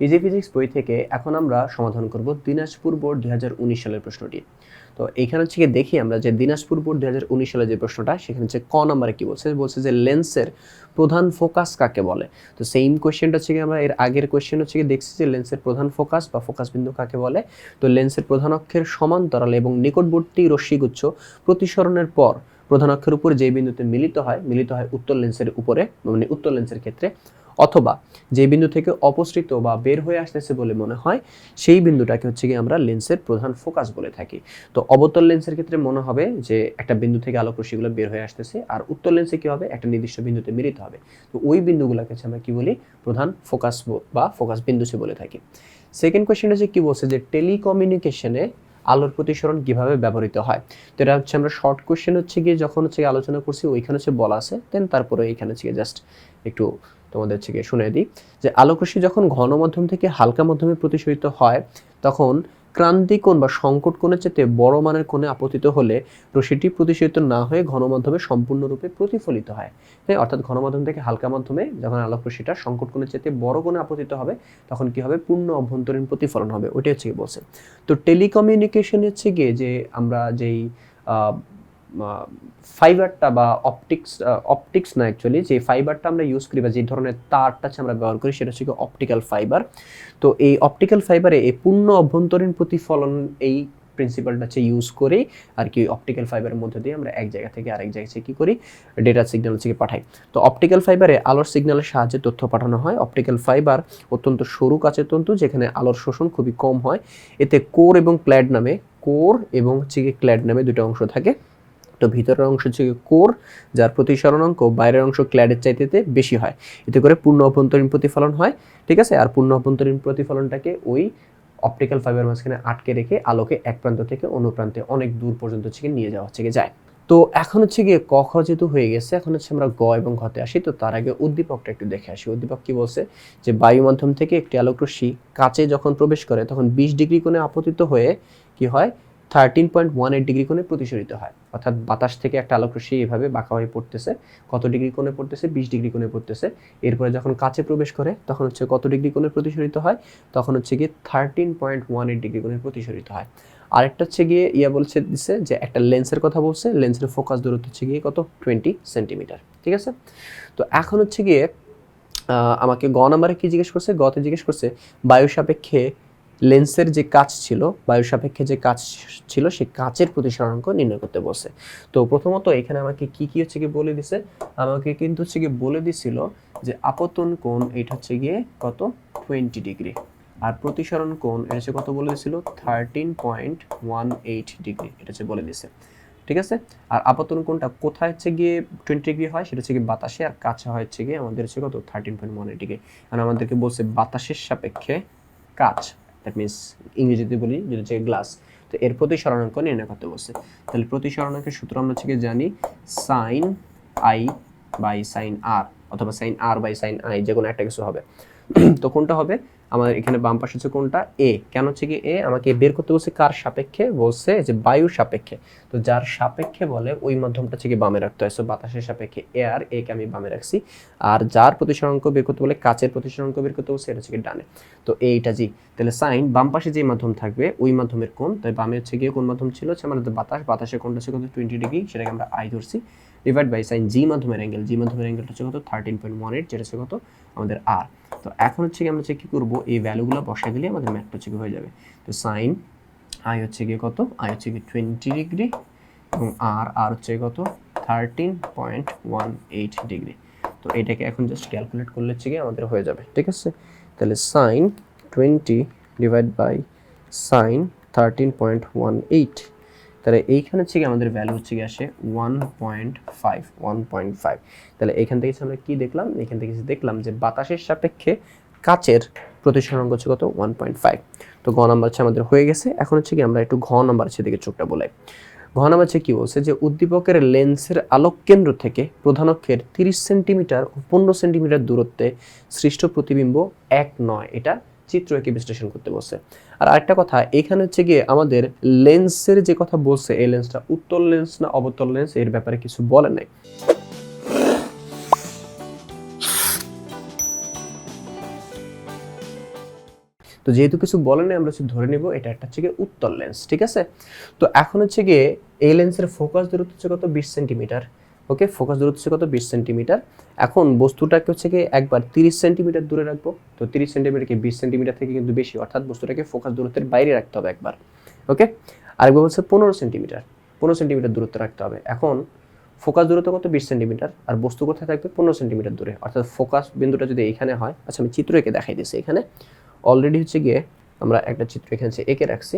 Easy physics বই থেকে এখন আমরা সমাধান করব দিনাজপুর বোর্ড 2019 সালের প্রশ্নটি। তো এইখানে হচ্ছে গিয়ে দেখি আমরা যে দিনাজপুর বোর্ড 2019 সালের যে প্রশ্নটা, সেখানে হচ্ছে ক নাম্বারে কি বলছে যে লেন্সের প্রধান ফোকাস কাকে বলে। তো সেম কোয়েশ্চেনটা হচ্ছে গিয়ে আমরা এর আগের কোয়েশ্চেন হচ্ছে গিয়ে দেখছি যে লেন্সের প্রধান ফোকাস বা ফোকাস বিন্দু কাকে বলে। তো লেন্সের প্রধান অক্ষের সমান্তরাল এবং নিকটবর্তী রশ্মিগুচ্ছ প্রতিসরণের পর প্রধান অক্ষের উপর যে বিন্দুতে মিলিত হয় উত্তর লেন্সের উপরে, মানে উত্তর লেন্সের ক্ষেত্রে, অথবা যে বিন্দু থেকে অপসৃত বা বের হয়ে আসতেছে বলে মনে হয় সেই বিন্দুটাকে হচ্ছে কি আমরা লেন্সের প্রধান ফোকাস বলে থাকি। তো অবতল লেন্সের ক্ষেত্রে মনে হবে যে একটা বিন্দু থেকে আলোক রশ্মিগুলো বের হয়ে আসতেছে, আর উত্তর লেন্সে কি হবে, একটা নির্দিষ্ট বিন্দুতে মিলিত হবে। তো ওই বিন্দুগুলোকে আমরা কি বলি, প্রধান ফোকাস বা ফোকাস বিন্দু বলে থাকি। সেকেন্ড কোয়েশ্চেনটা যে কি বলছে যে টেলিকমিউনিকেশনে আলোর প্রতিসরণ কিভাবে ব্যবহৃত হয়। তো এটা হচ্ছে আমরা শর্ট কোয়েশ্চেন হচ্ছে গিয়ে যখন হচ্ছে আলোচনা করছি ওইখানে হচ্ছে বলা আছে, দেন তারপরে এইখানে হচ্ছে জাস্ট একটু তোমাদের হচ্ছে শুনিয়ে দিই যে আলোক রশ্মি যখন ঘন মাধ্যম থেকে হালকা মাধ্যমে প্রতিসরিত হয় তখন ক্রান্তি কোণ বা সংকট কোণের চেয়ে বড় মানের কোণে আপতিত হলে রশ্মিটি প্রতিসরিত না হয়ে ঘন মাধ্যমে সম্পূর্ণরূপে প্রতিফলিত হয়। হ্যাঁ, অর্থাৎ ঘন মাধ্যম থেকে হালকা মাধ্যমে যখন আলোক রশ্মিটা সংকট কোণের চেয়ে বড় কোণে আপতিত হবে তখন কি হবে, পূর্ণ অভ্যন্তরীণ প্রতিফলন হবে। ওইটা হচ্ছে কি বলছে। তো টেলিকমিউনিকেশন হচ্ছে গিয়ে যে আমরা যেই ফাইবারটা বা অপটিক্স না, অ্যাকচুয়ালি যে ফাইবারটা আমরা ইউজ করি বা যে ধরনের তারটা আমরা ব্যবহার করি সেটা হচ্ছে অপটিক্যাল ফাইবার। তো এই অপটিক্যাল ফাইবারে এই পূর্ণ অভ্যন্তরীণ প্রতিফলন এই প্রিন্সিপালটা হচ্ছে ইউজ করি আর কি, অপটিক্যাল ফাইবারের মধ্যে দিয়ে আমরা এক জায়গা থেকে আরেক জায়গায় কি করি, ডেটা সিগন্যাল হচ্ছে পাঠাই। তো অপটিক্যাল ফাইবারে আলোর সিগন্যালের সাহায্যে তথ্য পাঠানো হয়। অপটিক্যাল ফাইবার অত্যন্ত সরু কাচের তন্তু যেখানে আলোর শোষণ খুবই কম হয়। এতে কোর এবং ক্ল্যাড নামে দুটো অংশ থাকে। তো ভিতরের অংশ হচ্ছে কোর, যার প্রতিসরণাঙ্ক বাইরের অংশ ক্ল্যাডের চাইতে বেশি হয়। এতে করে পূর্ণ অভ্যন্তরীণ প্রতিফলন হয়, ঠিক আছে। আর পূর্ণ অভ্যন্তরীণ প্রতিফলনটাকে ওই অপটিক্যাল ফাইবার মাঝখানে আটকে রেখে আলোকে এক প্রান্ত থেকে অন্য প্রান্তে অনেক দূর পর্যন্ত নিয়ে যাওয়া যায়। তো এখন হচ্ছে গিয়ে ক খ যেহেতু হয়ে গেছে, এখন হচ্ছে আমরা গ এবং ঘতে আসি। তো তার আগে উদ্দীপকটা একটু দেখে আসি। উদ্দীপক কি বলছে যে বায়ু মাধ্যম থেকে একটি আলোক রশ্মি কাচে যখন প্রবেশ করে তখন 20 ডিগ্রি কোণে আপতিত হয়ে কি হয়, 13.18 ডিগ্রি কোণে প্রতিসরিত হয়। অর্থাৎ বাতাস থেকে একটা আলোক রশ্মি এভাবে বাঁকা হয়ে পড়তেছে, কত ডিগ্রি কোণে পড়তেছে, 20 ডিগ্রি কোণে পড়তেছে। এরপরে যখন কাছে প্রবেশ করে তখন হচ্ছে কত ডিগ্রি কোণে প্রতিসরিত হয়, তখন হচ্ছে গিয়ে 13.18 ডিগ্রি কোণে প্রতিসরিত হয়। আরেকটা হচ্ছে গিয়ে বলছে দিচ্ছে যে একটা লেন্সের কথা বলছে, লেন্সের ফোকাস দূরত্ব হচ্ছে গিয়ে কত, 20 সেন্টিমিটার, ঠিক আছে। তো এখন হচ্ছে গিয়ে আমাকে গ নাম্বারে কি জিজ্ঞেস করছে, গতে জিজ্ঞেস করছে বায়ু সাপেক্ষে লেন্সের যে কাচ ছিল, বায়ু সাপেক্ষে যে কাচ ছিল সেই কাচের প্রতিসরণাঙ্ক নির্ণয় করতে বলছে। তো প্রথমত এখানে আমাকে কি হচ্ছে গিয়ে বলে দিছে, আমাকে কিন্তু হচ্ছে গিয়ে বলে দিছিল যে আপতন কোণ এটা হচ্ছে গিয়ে কত, 20 ডিগ্রি, আর প্রতিসরণ কোণ এটা হচ্ছে কত বলে দিছিল, 13.18 ডিগ্রি, এটা হচ্ছে বলে দিছে, ঠিক আছে। আর আপতন কোণটা কোথায় হচ্ছে গিয়ে 20 ডিগ্রি হয়, সেটা হচ্ছে গিয়ে বাতাসে, আর কাছে হয় হচ্ছে গিয়ে আমাদের হচ্ছে কত, 13.18 ডিগ্রি। আর আমাদেরকে বলছে বাতাসের সাপেক্ষে কাচ, দ্যাট মিনস ইংরেজিতে বলি যেটা হচ্ছে গ্লাস। তো এর প্রতিসরণাঙ্ক নির্ণয় করতে বলছে। তাহলে প্রতিসরণাঙ্কের সূত্র আমরা হচ্ছে গিয়ে জানি sine I by sine R, অথবা sine R by sine I, যে কোনো একটা কিছু হবে। তো কোনটা হবে, আমাদের এখানে বাম পাশে হচ্ছে কোনটা, এ। কেন হচ্ছে কি এ, আমাকে বের করতে বলছে কার সাপেক্ষে, বলছে যে বায়ুর সাপেক্ষে। তো যার সাপেক্ষে বলে ওই মাধ্যমটা হচ্ছে কি বামে রাখতে হয়। সো বাতাসের সাপেক্ষে এ, আর এ কে আমি বামে রাখছি। আর যার প্রতিসরণাঙ্ক বের করতে বলে, কাচের প্রতিসরণাঙ্ক বের করতে বলছে, এটা হচ্ছে কি ডানে। তো এইটা জি, তাহলে সাইন বাম পাশে যে মাধ্যম থাকবে ওই মাধ্যমের কোণ, তাই বামে হচ্ছে গিয়ে কোন মাধ্যম ছিল, হচ্ছে আমাদের বাতাস, বাতাসের কোণটা হচ্ছে কত, 20 ডিগ্রি, সেটাকে আমরা আই ধরছি, ডিভাইড বাই সাইন জি মাধ্যমের অ্যাঙ্গেল, জি মাধ্যমের অ্যাঙ্গেলটা হচ্ছে কত, 13.18, যেটা হচ্ছে কত আমাদের আর। তো এখন হচ্ছে কি আমরা কি করব, এই ভ্যালুগুলো বসাই দিলে আমাদের ম্যাথটা হচ্ছে কি হয়ে যাবে। তো সাইন আই হচ্ছে গিয়ে কত, আই হচ্ছে গিয়ে 20 ডিগ্রি এবং আর হচ্ছে কত, 13.18 ডিগ্রি। তো এটাকে এখন জাস্ট ক্যালকুলেট করলে হচ্ছে গিয়ে আমাদের হয়ে যাবে, ঠিক আছে। তাহলে সাইন 20 ডিভাইড বাই সাইন 13.18, তাহলে এইখানে হচ্ছে কি আমাদের ভ্যালু হচ্ছে কি আসে 1.5। তাহলে এখান থেকে আমরা কি দেখলাম, এখান থেকে দেখলাম যে বাতাসের সাপেক্ষে কাচের প্রতিসরণাঙ্ক হচ্ছে কত, 1.5। তো ঘ নাম্বার হচ্ছে আমাদের হয়ে গেছে। এখন হচ্ছে কি আমরা একটু ঘ নাম্বার হচ্ছে দিকে চোখটা বোলাই। ঘ নাম্বার হচ্ছে কি বলছে যে উদ্দীপকের লেন্সের আলোক কেন্দ্র থেকে প্রধান অক্ষের 30 সেন্টিমিটার ও 15 সেন্টিমিটার দূরত্বে সৃষ্ট প্রতিবিম্ব এক নয়, এটা চিত্র এঁকে বিশ্লেষণ করতে বলছে। আর আরেকটা কথা, এখানে হচ্ছে গিয়ে আমাদের লেন্সের যে কথা বলছে, এই লেন্সটা উত্তল লেন্স না অবতল লেন্স এর ব্যাপারে কিছু বলে নাই। তো যেহেতু কিছু বলে নাই আমরা হচ্ছে ধরে নেব এটা একটা হচ্ছে গিয়ে উত্তল লেন্স, ঠিক আছে। তো এখন হচ্ছে গিয়ে এই লেন্সের ফোকাস দূরত্ব হচ্ছে কত 20 সেন্টিমিটার। ওকে, ফোকাস দূরত্ব হচ্ছে কত 20 সেন্টিমিটার। এখন বস্তুটাকে হচ্ছে গিয়ে একবার 30 সেন্টিমিটার দূরে রাখবো। তো 30 সেন্টিমিটারকে 20 সেন্টিমিটার থেকে কিন্তু বেশি, অর্থাৎ বস্তুটাকে ফোকাস দূরত্বের বাইরে রাখতে হবে একবার। ওকে, আরেকবার হচ্ছে 15 সেন্টিমিটার, 15 সেন্টিমিটার দূরত্ব রাখতে হবে। এখন ফোকাস দূরত্ব কত 20 সেন্টিমিটার, আর বস্তু কোথায় থাকবে 15 সেন্টিমিটার দূরে, অর্থাৎ ফোকাস বিন্দুটা যদি এইখানে হয়, আচ্ছা আমি চিত্র এঁকে দেখাই দিচ্ছি। এখানে অলরেডি হচ্ছে গিয়ে আমরা একটা চিত্র এখানে এঁকে রাখছি।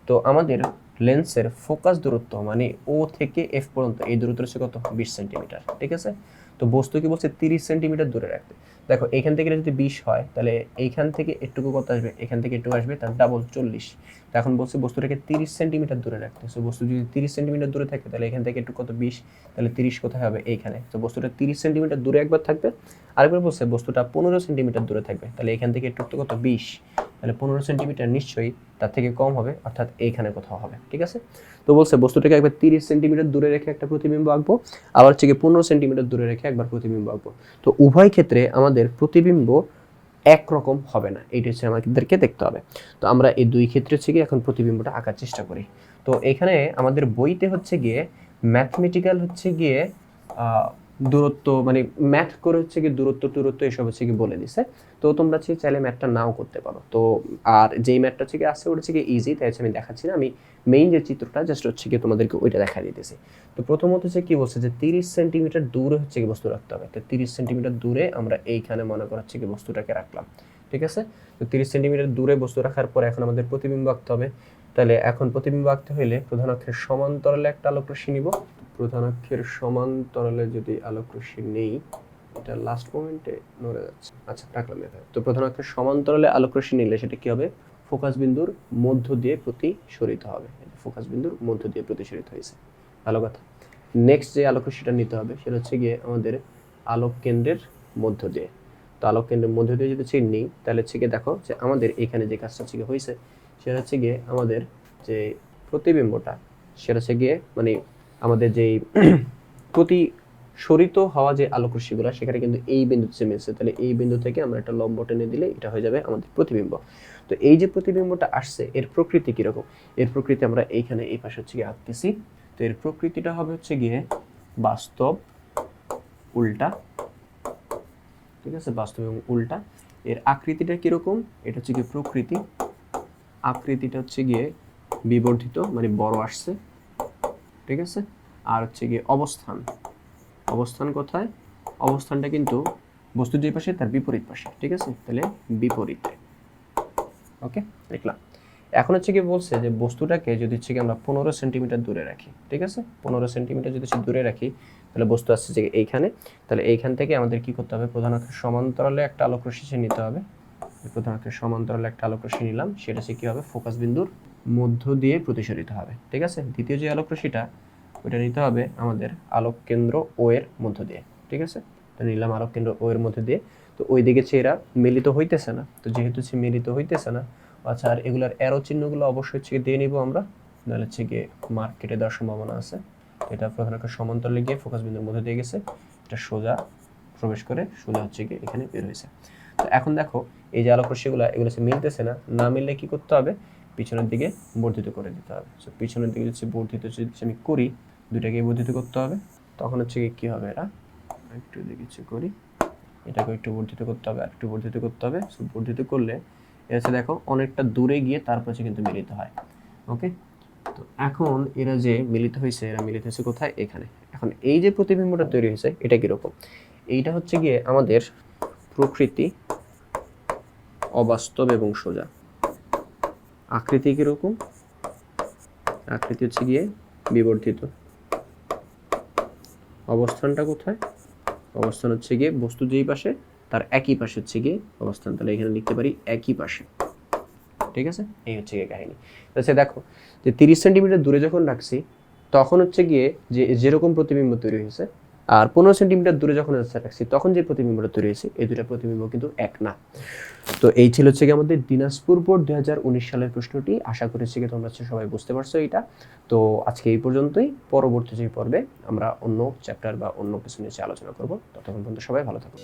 তো আমাদের লেন্সের ফোকাস দূরত্ব মানে ও থেকে এফ পর্যন্ত এই দূরত্ব হচ্ছে কত 20 সেন্টিমিটার, ঠিক আছে। তো বস্তুকে বলছে 30 সেন্টিমিটার দূরে রাখতে। দেখো এইখান থেকে যদি 20 হয় তাহলে এইখান থেকে একটুকু কত আসবে, এখান থেকে একটু আসবে, তার ডাবল 40। তো এখন বলছে বস্তুটাকে 30 সেন্টিমিটার দূরে রাখতে। সো বস্তু যদি 30 সেন্টিমিটার দূরে থাকে তাহলে এখান থেকে একটু কত 20, তাহলে 30 কোথায় হবে এইখানে। তো বস্তুটা 30 সেন্টিমিটার দূরে একবার থাকবে, আরেকবার বলছে বস্তুটা 15 সেন্টিমিটার দূরে থাকবে, তাহলে এখান থেকে একটু কত 20, তাহলে 15 সেন্টিমিটার নিশ্চয়ই তার থেকে কম হবে, অর্থাৎ এইখানে কোথাও হবে, ঠিক আছে। তো বলছে বস্তুটাকে একবার 30 সেন্টিমিটার দূরে রেখে একটা প্রতিবিম্ব আঁকবো, আবার হচ্ছে 15 সেন্টিমিটার দূরে রেখে একবার প্রতিবিম্ব আঁকবো। তো উভয় ক্ষেত্রে আমাদের প্রতিবিম্ব একরকম হবে না, এইটা হচ্ছে আমাদেরকে দেখতে হবে। তো আমরা এই দুই ক্ষেত্রে হচ্ছে গিয়ে এখন প্রতিবিম্বটা আঁকার চেষ্টা করি। তো এখানে আমাদের বইতে হচ্ছে গিয়ে ম্যাথমেটিক্যাল হচ্ছে গিয়ে দূরত্ব মানে ম্যাথ করে হচ্ছে গিয়ে দূরত্ব এসব হচ্ছে গিয়ে বলে দিছে। তো তোমরা চাইলে ম্যাথটা নাও করতে পারো। তো আর যেই ম্যাথটা হচ্ছে গিয়ে আসছে ওটা হচ্ছে গিয়ে ইজি, তাই হচ্ছে আমি দেখাচ্ছি না, আমি মেইন যে চিত্রটা জাস্ট হচ্ছে গিয়ে তোমাদেরকে ওইটা দেখা দিতেছি। তো প্রথমত হচ্ছে কি বলছে যে 30 সেন্টিমিটার দূরে হচ্ছে কি বস্তু রাখতে হবে। তো 30 সেন্টিমিটার দূরে আমরা এইখানে মনে করা হচ্ছে কি বস্তুটাকে রাখলাম, ঠিক আছে। তো 30 সেন্টিমিটার দূরে বস্তু রাখার পর এখন আমাদের প্রতিবিম্ব আঁকতে হবে। তাহলে এখন প্রতিবিম্ব আঁকতে হলে প্রধান অক্ষের সমান্তরালে একটা আলোক রশ্মি নিব। প্রধান অক্ষের সমান্তরালে যদি আলোক রশ্মি নেই, এটা লাস্ট মোমেন্টে নড়ে যাচ্ছে, আচ্ছা রাখলাম এভাবে। তো প্রধান অক্ষের সমান্তরালে আলোক রশ্মি নিলে সেটা কি হবে, ফোকাস বিন্দুর মধ্য দিয়ে প্রতিসরিত হবে। ফোকাস বিন্দুর মধ্য দিয়ে প্রতিসরিত হয়েছে, ভালো কথা। নেক্সট যে আলোক রশ্মিটা নিতে হবে সেটা হচ্ছে গিয়ে আমাদের আলোক কেন্দ্রের মধ্য দিয়ে। তো আলোক কেন্দ্রের মধ্য দিয়ে যদি চেন নিই তাহলে হচ্ছে গিয়ে দেখো যে আমাদের এখানে যে কাজটা হচ্ছে গিয়ে হয়েছে সেটা হচ্ছে গিয়ে আমাদের যে প্রতিবিম্বটা সেটা হচ্ছে গিয়ে মানে আমাদের যেই প্রতিসরিত হওয়া যে আলোক রশ্মিগুলো সেখানে কিন্তু এই বিন্দুতে মিলছে। তাহলে এই বিন্দু থেকে আমরা একটা লম্ব টেনে দিলে এটা হয়ে যাবে আমাদের প্রতিবিম্ব। তো এই যে প্রতিবিম্বটা আসছে এর প্রকৃতি কিরকম, এর প্রকৃতি আমরা এইখানে এই পাশে হচ্ছে গিয়ে আঁকতেছি। তো এর প্রকৃতিটা হবে হচ্ছে গিয়ে বাস্তব উল্টা, ঠিক আছে, বাস্তব এবং উল্টা। এর আকৃতিটা কিরকম, এটা হচ্ছে গিয়ে প্রকৃতি, আকৃতিটা হচ্ছে গিয়ে বিবর্ধিত মানে বড় আসছে, ঠিক আছে। আর হচ্ছে গিয়ে অবস্থান, অবস্থান কোথায়, অবস্থানটা কিন্তু বস্তুর যে পাশে তার বিপরীত পাশে, ঠিক আছে, তাহলে বিপরীতে। ওকে, দেখলাম। এখন হচ্ছে কি বলছে যে বস্তুটাকে যদি হচ্ছে কি আমরা 15 সেন্টিমিটার দূরে রাখি, ঠিক আছে, 15 সেন্টিমিটার যদি দূরে রাখি তাহলে বস্তু আসছে যে এইখানে। তাহলে এইখান থেকে আমাদের কি করতে হবে, প্রধান অক্ষের সমান্তরালে একটা আলোক রশ্মি নিতে হবে। প্রধান অক্ষের সমান্তরালে একটা আলোক রশ্মি নিলাম, সেটা হচ্ছে কি হবে, ফোকাস বিন্দুর মধ্য দিয়ে প্রতিসরিত হবে, ঠিক আছে। দ্বিতীয় যে আলোক রশ্মিটা ওইটা নিতে হবে আমাদের আলোক কেন্দ্র ও এর মধ্য দিয়ে, ঠিক আছে। তো নিলাম আলোক কেন্দ্র ও এর মধ্য দিয়ে। তো ওই দিকে এরা মিলিত হইতেছে না, তো যেহেতু মিলিত হইতেছে না, আচ্ছা আর এগুলার অ্যারো চিহ্নগুলো অবশ্যই হচ্ছে দিয়ে নিব আমরা, নাহলে হচ্ছে গিয়ে মার্ক কেটে দেওয়ার সম্ভাবনা আছে। এটা প্রধান অক্ষের সমান্তরালে গিয়ে ফোকাস বিন্দুর মধ্যে দিয়ে গেছে, এটা সোজা প্রবেশ করে সোজা হচ্ছে গিয়ে এখানে বের হয়েছে। তো এখন দেখো এই যে আলোক রশ্মিগুলো এগুলো মিলতেছে না, না মিললে কি করতে হবে, পিছনের দিকে বর্ধিত করে দিতে হবে। তো পিছনের দিকে যদি বর্ধিত যদি আমি করি, দুইটাকে বর্ধিত করতে হবে, তখন হচ্ছে কি হবে, এরা একটু দিকে করি, এটাকে একটু বর্ধিত করতে হবে, আর একটু বর্ধিত করতে হবে। সো বর্ধিত করলে এসে দেখো অনেকটা দূরে গিয়ে তারপর কিন্তু মিলিত হয়। ওকে, তো এখন এরা যে মিলিত হয়েছে, এরা মিলিত হয়েছে কোথায়, এখানে। এখন এই যে প্রতিবিম্বটা তৈরি হয়েছে এটা কিরকম, এইটা হচ্ছে গিয়ে আমাদের প্রকৃতি অবাস্তব এবং সোজা। আকৃতি কিরকম, আকৃতি হচ্ছে গিয়ে বিবর্ধিত। অবস্থানটা কোথায়, অবস্থান হচ্ছে গিয়ে বস্তু যেই পাশে তার একই পাশে হচ্ছে গিয়ে অবস্থান, তাহলে এখানে লিখতে পারি একই পাশে, ঠিক আছে। এই হচ্ছে গিয়ে কাহিনী। আচ্ছা দেখো যে 30 সেন্টিমিটার দূরে যখন রাখছি তখন হচ্ছে গিয়ে যে যেরকম প্রতিবিম্ব তৈরি হয়েছে, আর 15 সেন্টিমিটার দূরে যখন রাখছি তখন যে প্রতিবিম্বটা তৈরি হয়েছে এই দুটা প্রতিবিম্ব কিন্তু এক না। তো এই ছিল হচ্ছে গিয়ে আমাদের দিনাজপুর বোর্ড 2019 সালের প্রশ্নটি। আশা করছি কি তোমরা সবাই বুঝতে পারছো এটা। তো আজকে এই পর্যন্তই, পরবর্তী যে পর্বে আমরা অন্য চ্যাপ্টার বা অন্য কিছু নিয়ে আলোচনা করব। ততক্ষণ পর্যন্ত সবাই ভালো থাকো।